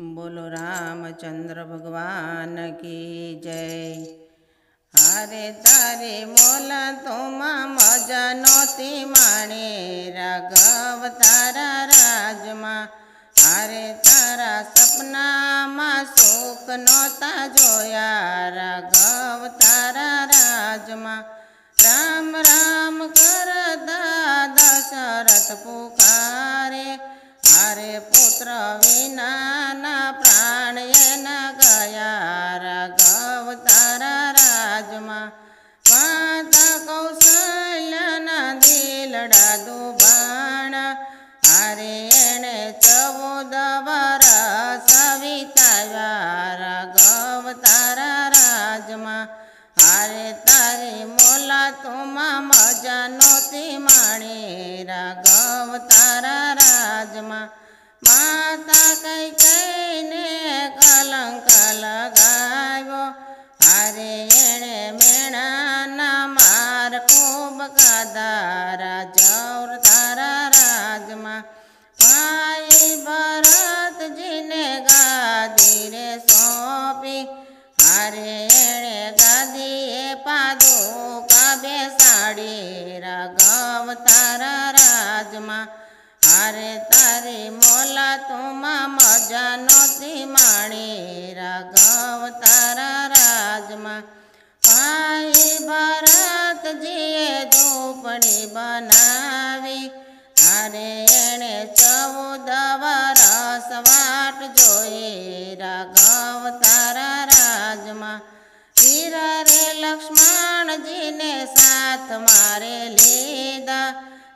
बोलो रामचंद्र भगवान की जय। हारे तारे मोला तोमा मजा नोती माणे राघव तारा राजमा। हारे तारा सपना मा सुख नोता जोया राघव तारा राजमा। राम राम करता दशरथ पुकारे। हारे पुत्र विना ना प्राण न गया राघव तारा राजमा। माता कौशल्या ना दिलड़ा दुबाणा। हारे एणे 14 वरस विताव्या राघव तारा राजमा। हारे तारी मोला तुमा मजा नोती माणे राघव तारा राजमा। माता कई ने कलंक लगाव्यो। हारे एणे मेणा ना मार खूब कादा राजौर तारा राजमा। भाई भरत जी ने गादी रे सौंपी। हारे एणे गादी पादुका बेसाड़ी राघव तारा राजमा। हारे तारी मोला तुमा मजा नोती माणे राघव तारा राजमा। भाई भरत जीए झोपड़ी बनावी। हारे एणे 14 वरस वाट जोई राघव तारा राजमा। वीरा रे लक्ष्मण जी ने साथ मारे लीधा।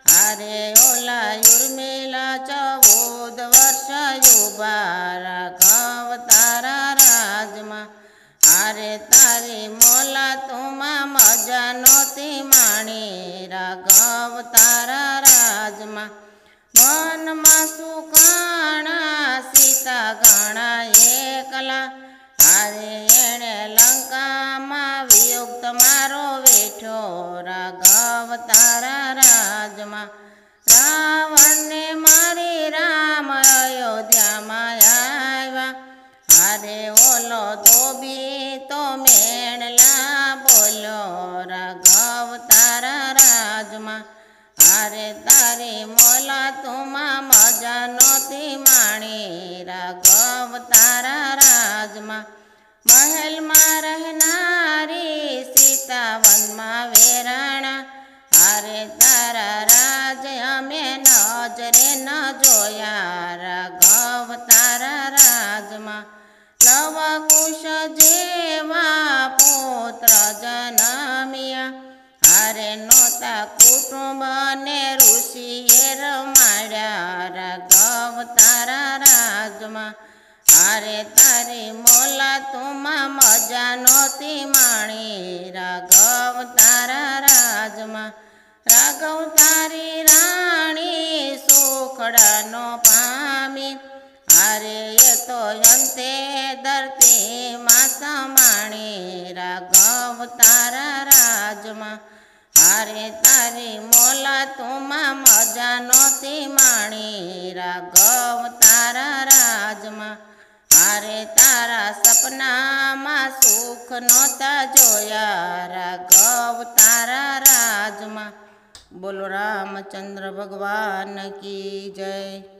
हारे ओला युर्मिला 14 वर्ष युवा राघव तारा राजमा। हारे तारी मोला तुमा मजा नोती माणे राघव तारा राजमा। वन मा सुकाणा सीता गणा एकला। हारे एणे लंका मा वियुक्त मारो वेठो राघव तारा राजमा। रावण ने मारी राम अयोध्या मा आव्या। हारे ओलो धोबी तो मेणला बोलो राघव तारा राजमा। हारे तारी मोला तुमा मजा नोती माणे राघव तारा राजमा। महल मा रहनारी सीता वन मा वेराणा। हारे तारा राज अमे नजरे न जोया राघव तारा राजमा। लव कुश जेवा पुत्र जनमिया। हारे नोता कुटुंब ने ऋषिए रमाड्या राघव तारा राजमा। हारे तारी मोला तुमा मजा नोती माणे राघव तारा राजमा। राघव तारी राणी सुखड़ा नो पामी। हारे ये तो अंते धरती माता माणे राघव तारा राजमा। हारे तारी मोला तुमा मजा नोती माणे राघव तारा राजमा। हारे तारा सपना मा सुख नोता जोया राघव तारा राजमा। बोलो रामचंद्र भगवान की जय।